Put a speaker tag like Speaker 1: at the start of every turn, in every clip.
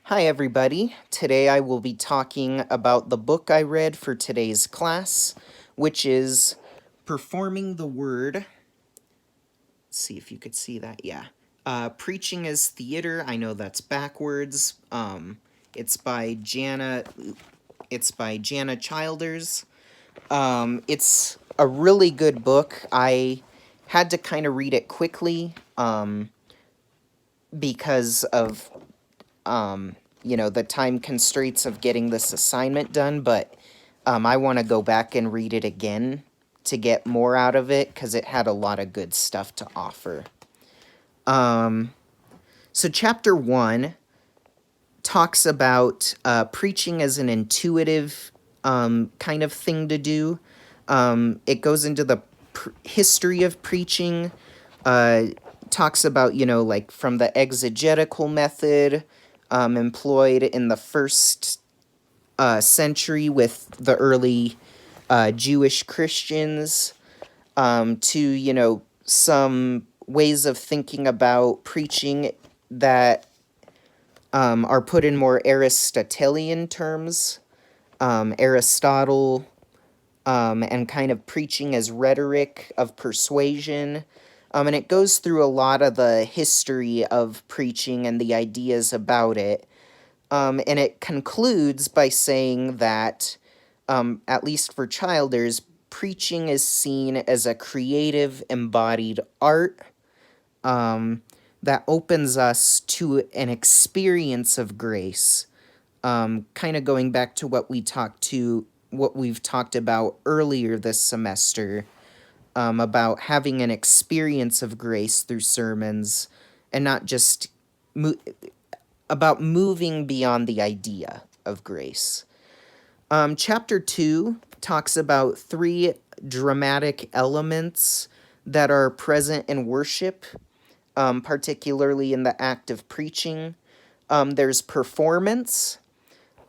Speaker 1: Hi everybody. Today I will be talking about the book I read for today's class, which is Performing the Word. Let's see if you could see that. Yeah. Preaching as Theater. I know that's backwards. It's by Jana. It's by Jana Childers. It's a really good book. I had to kind of read it quickly because of the time constraints of getting this assignment done, but I want to go back and read it again to get more out of it because it had a lot of good stuff to offer. So chapter 1 talks about preaching as an intuitive kind of thing to do. It goes into the history of preaching, talks about, like from the exegetical method employed in the first century with the early Jewish Christians, to, some ways of thinking about preaching that are put in more Aristotelian terms, Aristotle, and kind of preaching as rhetoric of persuasion. And it goes through a lot of the history of preaching and the ideas about it. And it concludes by saying that, at least for Childers, preaching is seen as a creative, embodied art that opens us to an experience of grace. Kind of going back to what we've talked about earlier this semester, about having an experience of grace through sermons, and not just about moving beyond the idea of grace. Chapter 2 talks about 3 dramatic elements that are present in worship, particularly in the act of preaching. There's performance,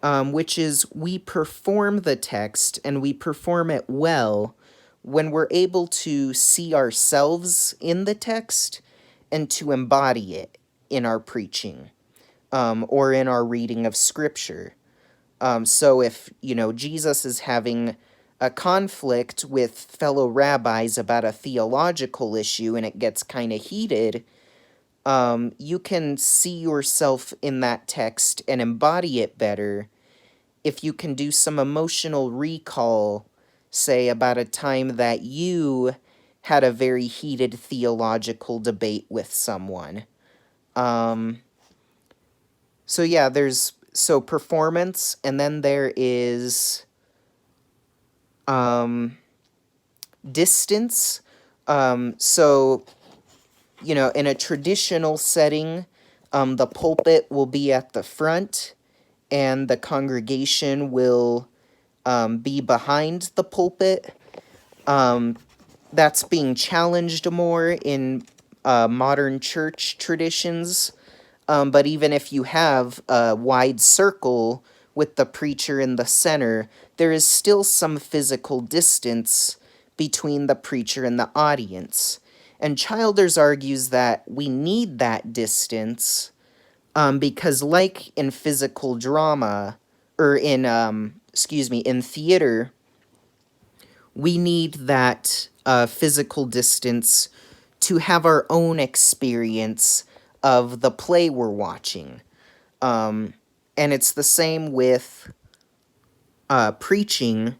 Speaker 1: which is we perform the text and we perform it well when we're able to see ourselves in the text and to embody it in our preaching, or in our reading of Scripture. So if, Jesus is having a conflict with fellow rabbis about a theological issue and it gets kind of heated, you can see yourself in that text and embody it better if you can do some emotional recall, say, about a time that you had a very heated theological debate with someone. So yeah, there's performance, and then there is distance. So, in a traditional setting, the pulpit will be at the front, and the congregation will be behind the pulpit. That's being challenged more in modern church traditions. But even if you have a wide circle with the preacher in the center, there is still some physical distance between the preacher and the audience. And Childers argues that we need that distance because, like in physical drama, or in theater, we need that physical distance to have our own experience of the play we're watching. And it's the same with preaching.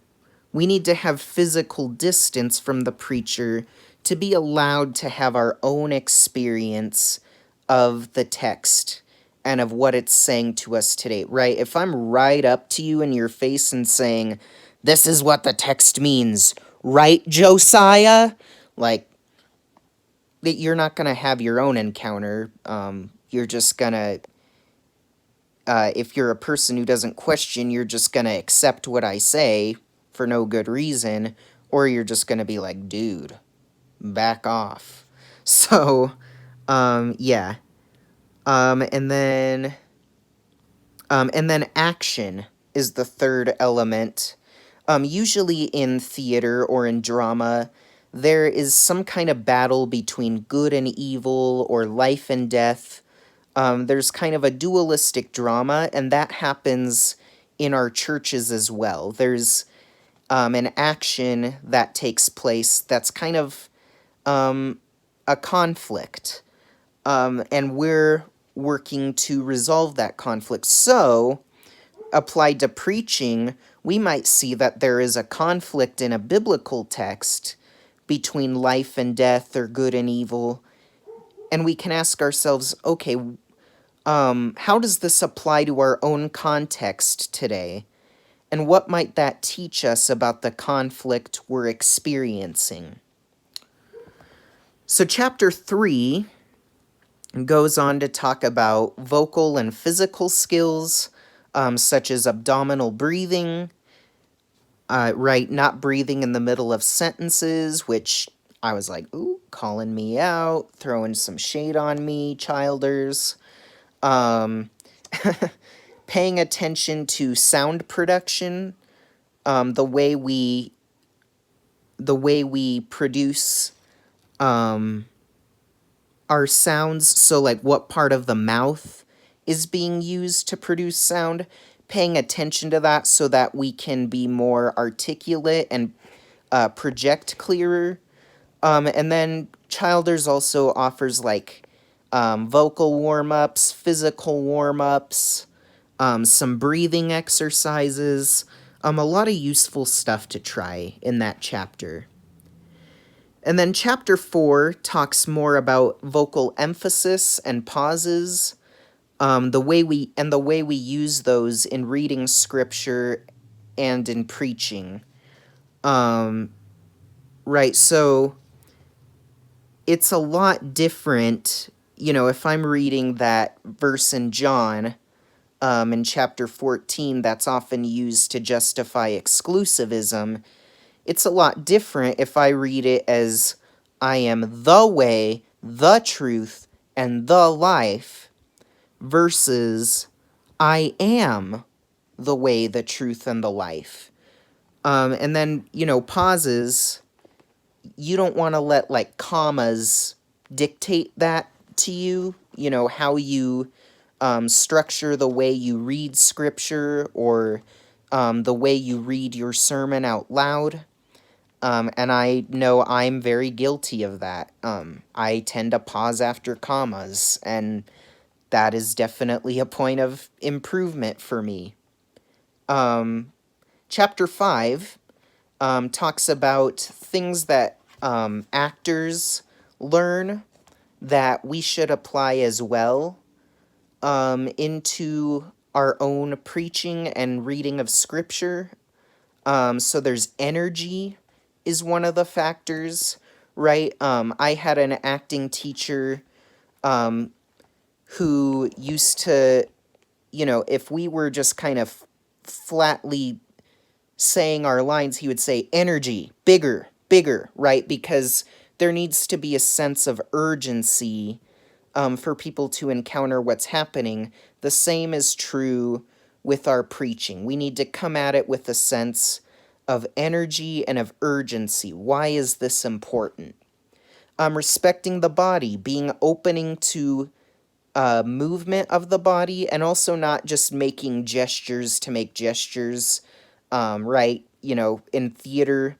Speaker 1: We need to have physical distance from the preacher to be allowed to have our own experience of the text and of what it's saying to us today, right? If I'm right up to you in your face and saying, this is what the text means, right, Josiah? Like, you're not going to have your own encounter. You're just going to, if you're a person who doesn't question, you're just going to accept what I say for no good reason, or you're just going to be like, dude, back off. So, yeah. And then action is the third element. Usually in theater or in drama, there is some kind of battle between good and evil, or life and death. There's kind of a dualistic drama, and that happens in our churches as well. There's an action that takes place that's kind of a conflict, and we're working to resolve that conflict. So, applied to preaching, we might see that there is a conflict in a biblical text between life and death or good and evil, and we can ask ourselves, okay, how does this apply to our own context today? And what might that teach us about the conflict we're experiencing? So chapter 3 goes on to talk about vocal and physical skills, such as abdominal breathing, not breathing in the middle of sentences, which I was like, ooh, calling me out, throwing some shade on me, childers. Paying attention to sound production, the way we produce our sounds, so like what part of the mouth is being used to produce sound, paying attention to that so that we can be more articulate and project clearer. And then Childers also offers like vocal warm-ups, physical warm-ups, some breathing exercises, a lot of useful stuff to try in that chapter. And then chapter 4 talks more about vocal emphasis and pauses, the way we use those in reading scripture and in preaching. Right, so it's a lot different, if I'm reading that verse in John, in chapter 14, that's often used to justify exclusivism. It's a lot different if I read it as, I am the way, the truth, and the life, versus, I am the way, the truth, and the life. And then, pauses, you don't want to let, like, commas dictate that to you, how you structure the way you read scripture, or the way you read your sermon out loud. And I know I'm very guilty of that. I tend to pause after commas, and that is definitely a point of improvement for me. Chapter 5 talks about things that actors learn that we should apply as well into our own preaching and reading of scripture. So there's energy is one of the factors, right? I had an acting teacher who used to, if we were just kind of flatly saying our lines, he would say, energy, bigger, bigger, right? Because there needs to be a sense of urgency for people to encounter what's happening. The same is true with our preaching. We need to come at it with a sense of energy and of urgency. Why is this important? Respecting the body, being opening to movement of the body, and also not just making gestures to make gestures, right? In theater,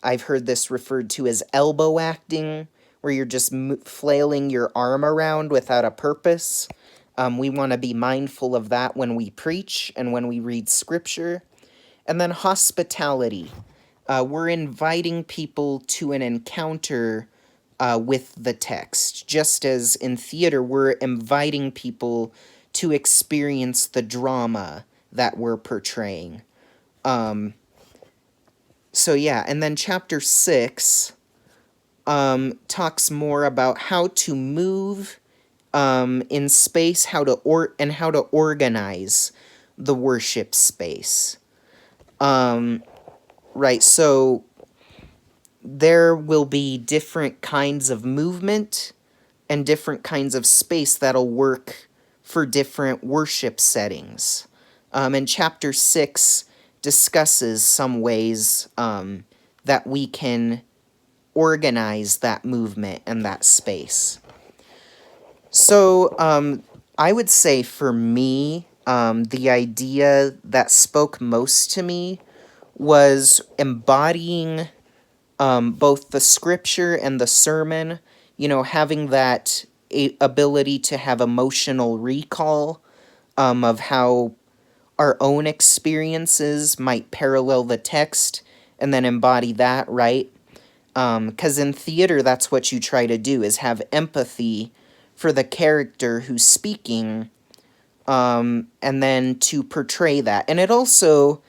Speaker 1: I've heard this referred to as elbow acting, where you're just flailing your arm around without a purpose. We want to be mindful of that when we preach and when we read scripture. And then hospitality. We're inviting people to an encounter with the text. Just as in theater, we're inviting people to experience the drama that we're portraying. So yeah, and then chapter 6 talks more about how to move in space, how to organize the worship space. Right, so there will be different kinds of movement and different kinds of space that'll work for different worship settings. And chapter 6 discusses some ways that we can organize that movement and that space. So I would say for me, the idea that spoke most to me was embodying both the scripture and the sermon, having that ability to have emotional recall of how our own experiences might parallel the text and then embody that, right? Because in theater, that's what you try to do, is have empathy for the character who's speaking, and then to portray that. And it also,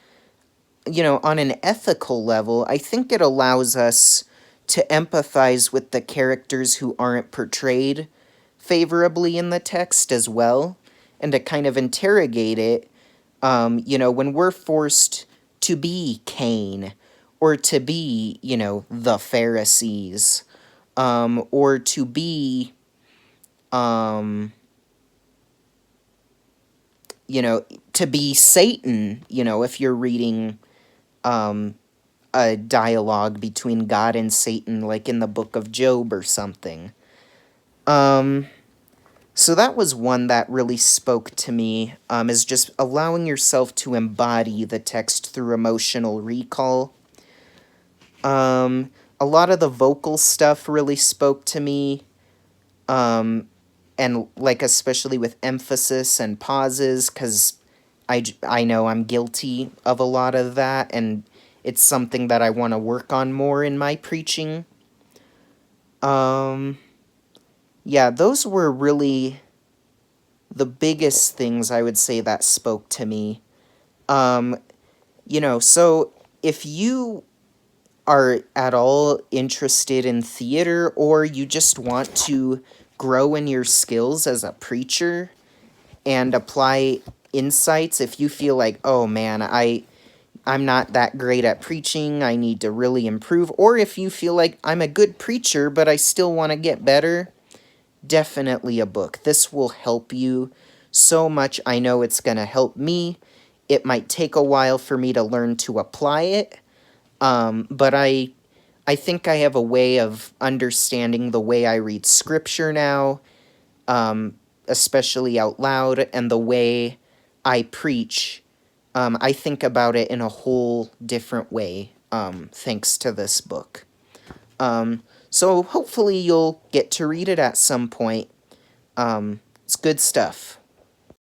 Speaker 1: on an ethical level, I think it allows us to empathize with the characters who aren't portrayed favorably in the text as well, and to kind of interrogate it, when we're forced to be Cain, or to be, the Pharisees, or to be, um, to be Satan, if you're reading a dialogue between God and Satan, like in the book of Job or something. So that was one that really spoke to me, is just allowing yourself to embody the text through emotional recall. A lot of the vocal stuff really spoke to me, and like especially with emphasis and pauses, because I know I'm guilty of a lot of that, and it's something that I want to work on more in my preaching. Yeah, those were really the biggest things I would say that spoke to me. So if you are at all interested in theater, or you just want to grow in your skills as a preacher and apply insights, if you feel like, oh man, I'm not that great at preaching, I need to really improve, or if you feel like I'm a good preacher but I still want to get better, definitely a book. This will help you so much. I know it's going to help me. It might take a while for me to learn to apply it, but I think I have a way of understanding the way I read scripture now, especially out loud, and the way I preach. I think about it in a whole different way, thanks to this book. So hopefully you'll get to read it at some point. It's good stuff.